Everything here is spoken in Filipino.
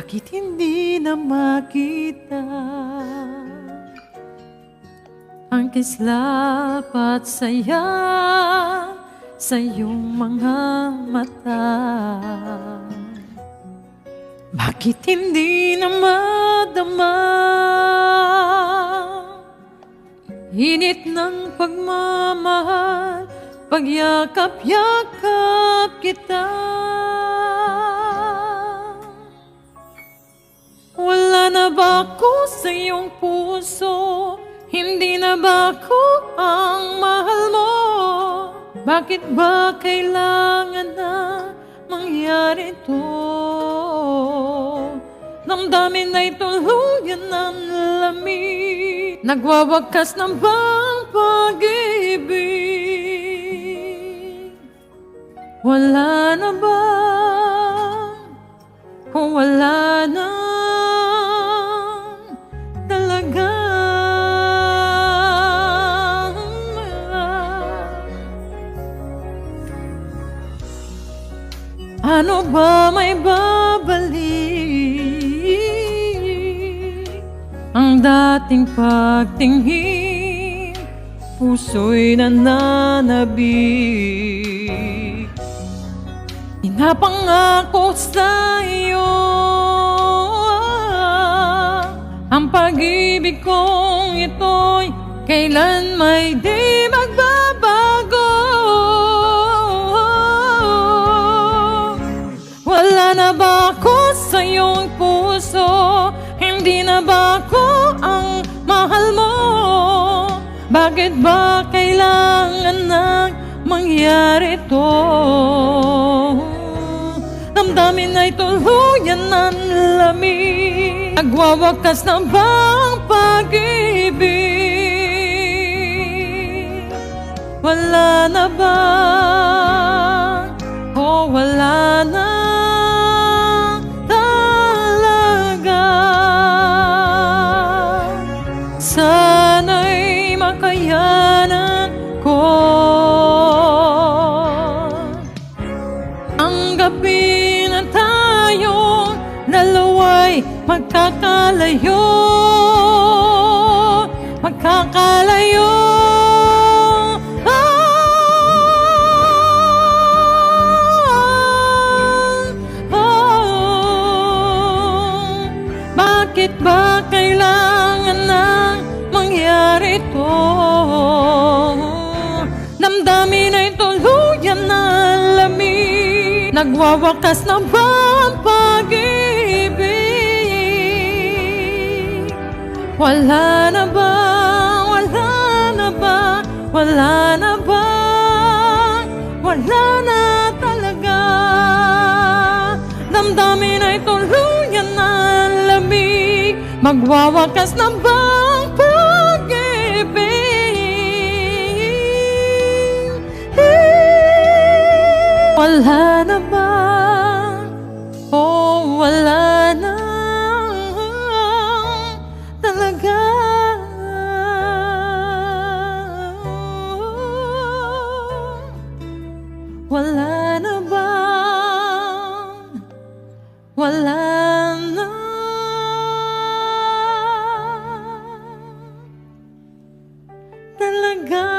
Bakit hindi na makita ang kislap at saya sa iyong mga mata? Bakit hindi na madama init ng pagmamahal, pagyakap-yakap kita? Wala na ba ako sa iyong puso? Hindi na ba ako ang mahal mo? Bakit ba kailangan na mangyari ito? Damdamin ay tuluyan ng lamig, nagwawakas na bang pag-ibig? Wala na ba? Kung wala na talaga, ano ba may babalik ang dating pagtingin? Puso'y nananabik, pinapangako sa iyo ang pag-ibig kong ito'y kailan may di magbabago. Wala na ba ako sa iyong puso? Hindi na ba ako ang mahal mo? Bakit ba kailangan nang mangyari ito? Damdamin ay tuluyan ng lamig, nagwawakas na bang pag-ibig? Wala na ba? O wala na talaga? Sana'y makayanan ko ang gabi na tayong dalawa'y magkakalayo, magkakalayo. Bakit ba kailangan nang mangyari ito? Damdamin ay tuluyan ng lamig, nagwawakas na ba ang pag-ibig? Wala na ba? Wala na ba? Wala na ba? Wala na talaga. Damdamin ay tuluyan ng lamig, magwawakas na ba ang pag-ibig? Wala na ba? Oh, wala na talaga. Wala na ba? Wala na talaga.